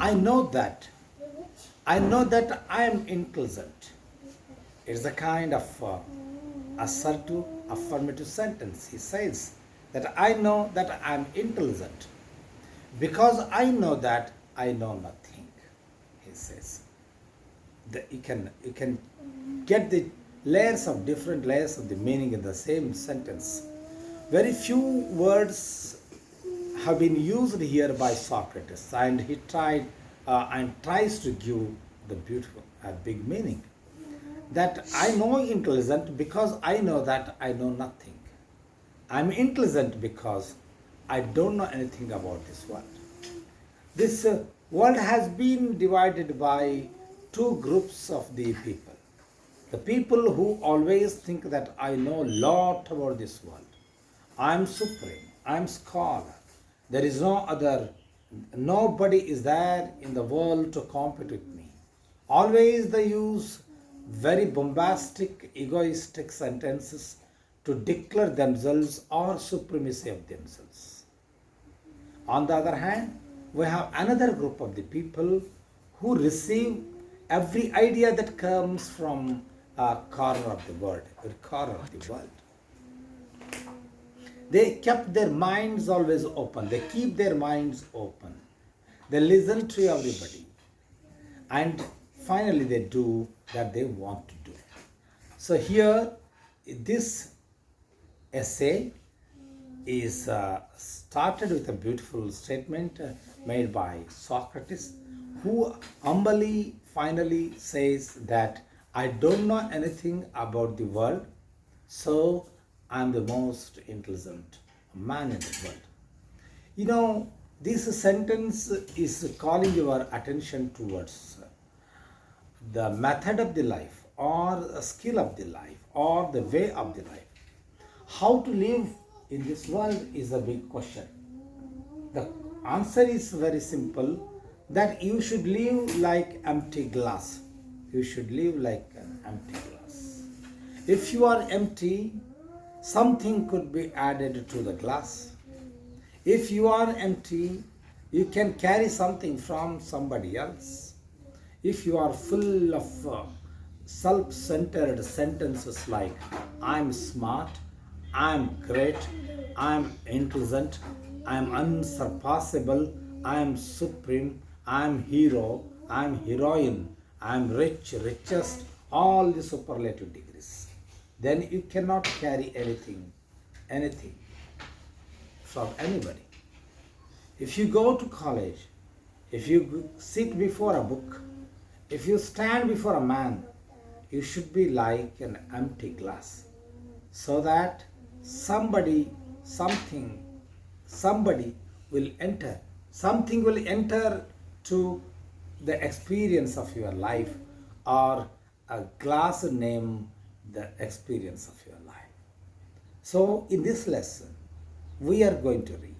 I know that. I know that I am intelligent. It's a kind of assertive, affirmative sentence. He says that I know that I am intelligent because I know that I know nothing. He says that you can get the layers of different layers of the meaning in the same sentence. Very few words have been used here by Socrates, and he tried and tries to give the beautiful, big meaning. That I know intelligent because I know that I know nothing. I'm intelligent because I don't know anything about this world. This world has been divided by two groups of the people. The people who always think that I know a lot about this world. I'm supreme. I'm scholar. There is no other, nobody is there in the world to compete with me. Always they use very bombastic, egoistic sentences to declare themselves or supremacy of themselves. On the other hand, we have another group of the people who receive every idea that comes from a corner of the world, They kept their minds always open. They keep their minds open. They listen to everybody. And finally they do that they want to do. So here, this essay is started with a beautiful statement made by Socrates, who humbly finally says that I don't know anything about the world, so I'm the most intelligent man in the world. You know, this sentence is calling your attention towards the method of the life, or a skill of the life, or the way of the life. How to live in this world is a big question. The answer is very simple, that you should live like empty glass. You should live like an empty glass. If you are empty, something could be added to the glass. If you are empty, you can carry something from somebody else. If you are full of self-centered sentences like I'm smart, I'm great, I'm intelligent, I'm unsurpassable, I'm supreme, I'm hero, I'm heroine, I'm rich, richest, all the superlative degrees, then you cannot carry anything from anybody. If you go to college, if you sit before a book, if you stand before a man, you should be like an empty glass, so that somebody will enter. Something will enter to the experience of your life, or a glass name the experience of your life. So in this lesson, we are going to read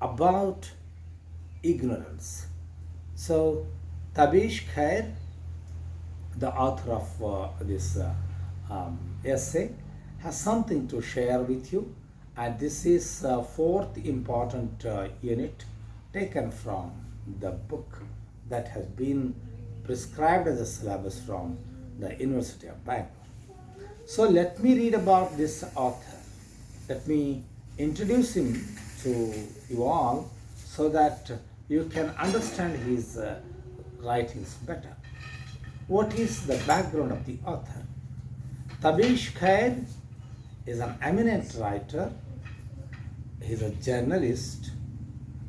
about ignorance. So Tabish Khair, the author of this essay, has something to share with you, and this is fourth important unit taken from the book that has been prescribed as a syllabus from the University of Bangalore. So let me read about this author. Let me introduce him to you all so that you can understand his writings better. What is the background of the author? Tabish Khair is an eminent writer. He is a journalist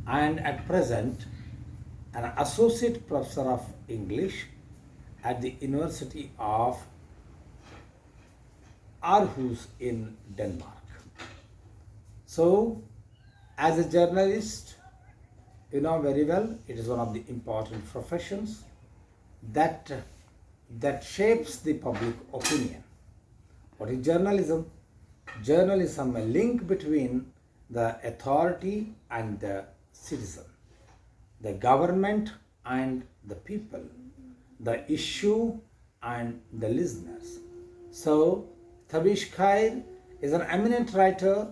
and at present an associate professor of English at the University of Aarhus in Denmark. So, as a journalist, you know very well, it is one of the important professions that shapes the public opinion. What is journalism? Journalism, a link between the authority and the citizen, the government and the people, the issue and the listeners. So, Tabish Khair is an eminent writer,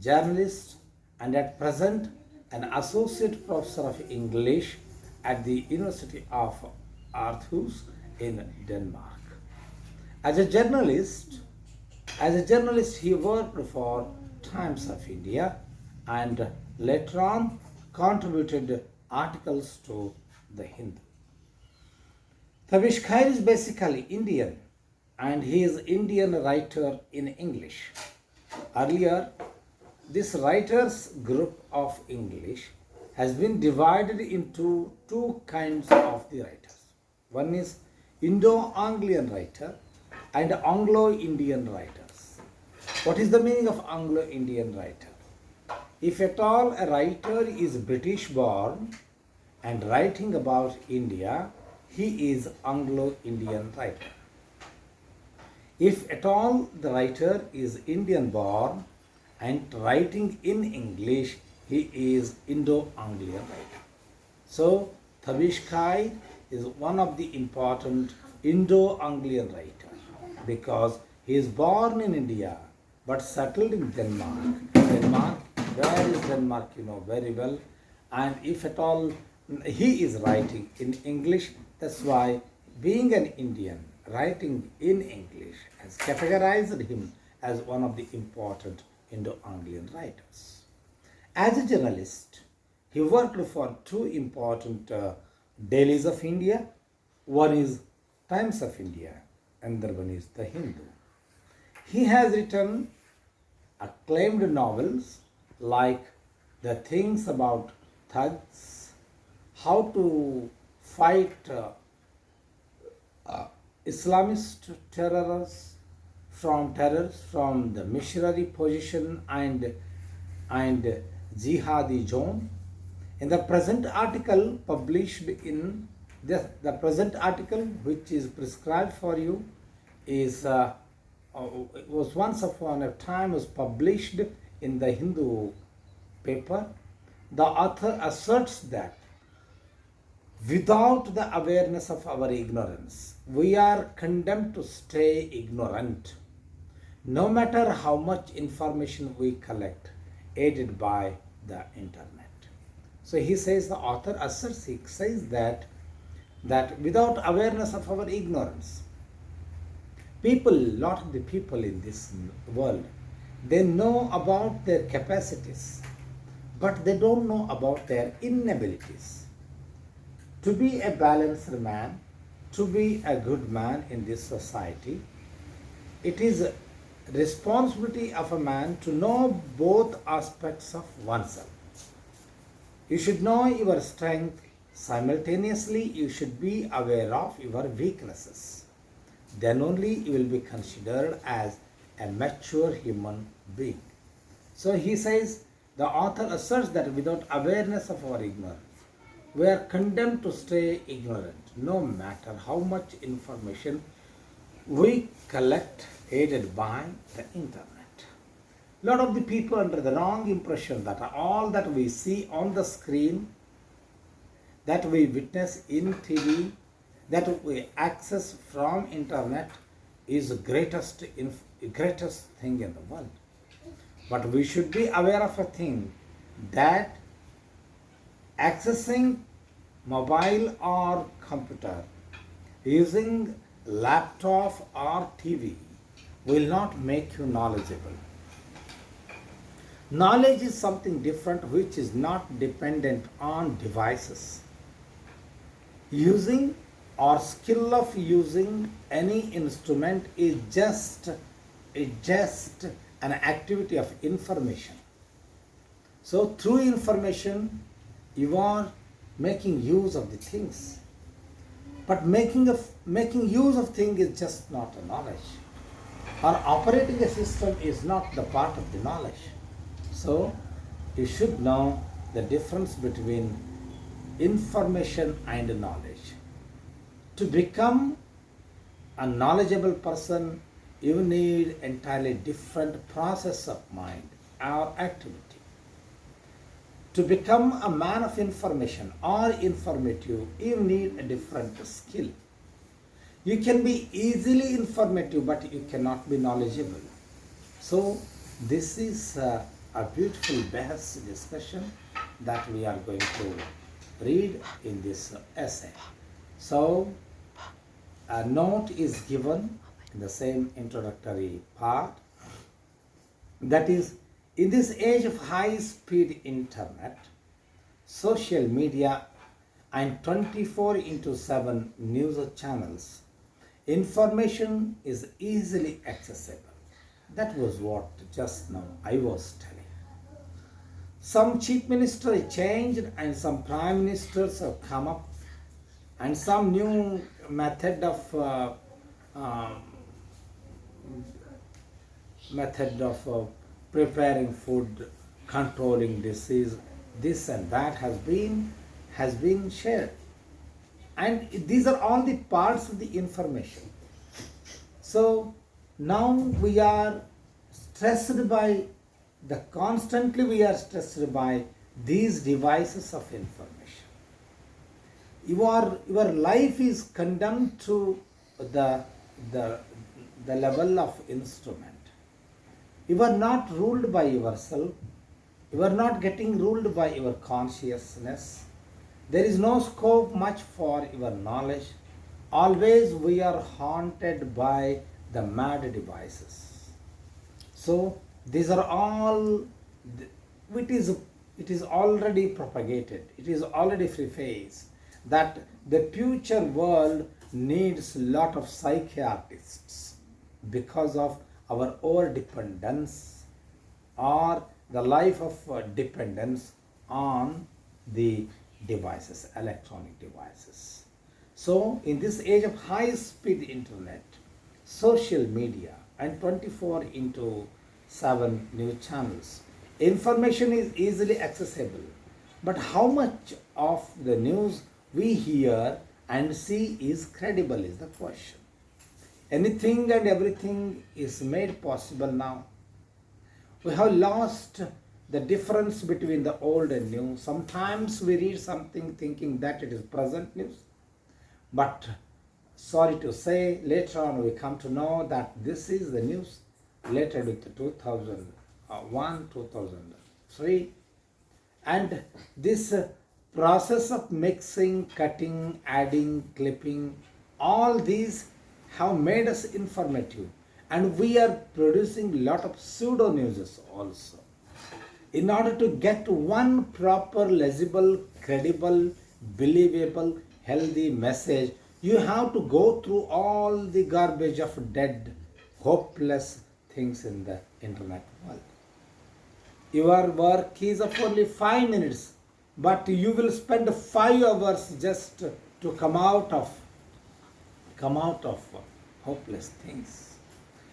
journalist, and at present an associate professor of English at the University of Aarhus in Denmark. As a journalist, he worked for Times of India and later on contributed articles to the Hindu. Tavish Khair is basically Indian and he is Indian writer in English. Earlier, this writers group of English has been divided into two kinds of the writers. One is Indo-Anglian writer and Anglo-Indian writers. What is the meaning of Anglo-Indian writer? If at all a writer is British born and writing about India, he is Anglo-Indian writer. If at all the writer is Indian born and writing in English, he is Indo-Anglian writer. So, Tavish Khair is one of the important Indo-Anglian writers because he is born in India but settled in Denmark. Denmark, where is Denmark? You know very well. And if at all he is writing in English, that's why being an Indian writing in English has categorized him as one of the important Indo-Anglian writers. As a journalist, he worked for two important dailies of India. One is Times of India and the other one is The Hindu. He has written acclaimed novels like The Things About Thugs, How to Fight Islamist terrors from the missionary position and jihadi zone. In the present article published in the present article which is prescribed for you is was once upon a time was published in the Hindu paper. The author asserts that without the awareness of our ignorance, we are condemned to stay ignorant, no matter how much information we collect, aided by the internet. So he says, the author asserts, he says that without awareness of our ignorance, lot of the people in this world, they know about their capacities, but they don't know about their inabilities. To be a balanced man, to be a good man in this society, it is a responsibility of a man to know both aspects of oneself. You should know your strength. Simultaneously, you should be aware of your weaknesses. Then only you will be considered as a mature human being. So he says, the author asserts that without awareness of our ignorance, we are condemned to stay ignorant, no matter how much information we collect aided by the internet. A lot of the people under the wrong impression that all that we see on the screen, that we witness in TV, that we access from internet is the greatest thing in the world. But we should be aware of a thing, that accessing mobile or computer, using laptop or TV will not make you knowledgeable. Knowledge is something different which is not dependent on devices. Using or skill of using any instrument is just an activity of information. So through information you are making use of the things. But making use of things is just not a knowledge. Or operating a system is not the part of the knowledge. So you should know the difference between information and knowledge. To become a knowledgeable person, you need entirely different process of mind or activity. To become a man of information or informative, you need a different skill. You can be easily informative, but you cannot be knowledgeable. So this is a beautiful bahas discussion that we are going to read in this essay. So, a note is given in the same introductory part, that is, in this age of high speed internet, social media, and 24 into 7 news channels, information is easily accessible. That was what just now I was telling. Some chief minister changed and some prime ministers have come up, and some new method of um, preparing food, controlling disease, this and that has been shared, and these are all the parts of the information. So now we are stressed by we are stressed by these devices of information. Your life is condemned to the, the, the level of instrument. You are not ruled by yourself. You are not getting ruled by your consciousness. There is no scope much for your knowledge. Always we are haunted by the mad devices. So these are all, it is already propagated, it is already preface that the future world needs lot of psychiatrists because of our over dependence or the life of dependence on the devices, electronic devices. So in this age of high speed internet, social media, and 24 into 7 news channels, information is easily accessible. But how much of the news we hear and see is credible is the question. Anything and everything is made possible now. We have lost the difference between the old and new. Sometimes we read something thinking that it is present news, but sorry to say, later on we come to know that this is the news related with 2001, 2003. And this process of mixing, cutting, adding, clipping, all these have made us informative. And we are producing a lot of pseudo news also. In order to get one proper, legible, credible, believable, healthy message, you have to go through all the garbage of dead, hopeless things in the internet world. Your work is of only 5 minutes, but you will spend 5 hours just to come out of hopeless things.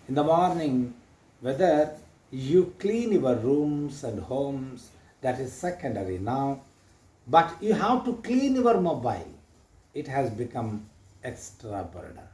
In the morning, whether you clean your rooms and homes, that is secondary now, but you have to clean your mobile. It has become extra burden.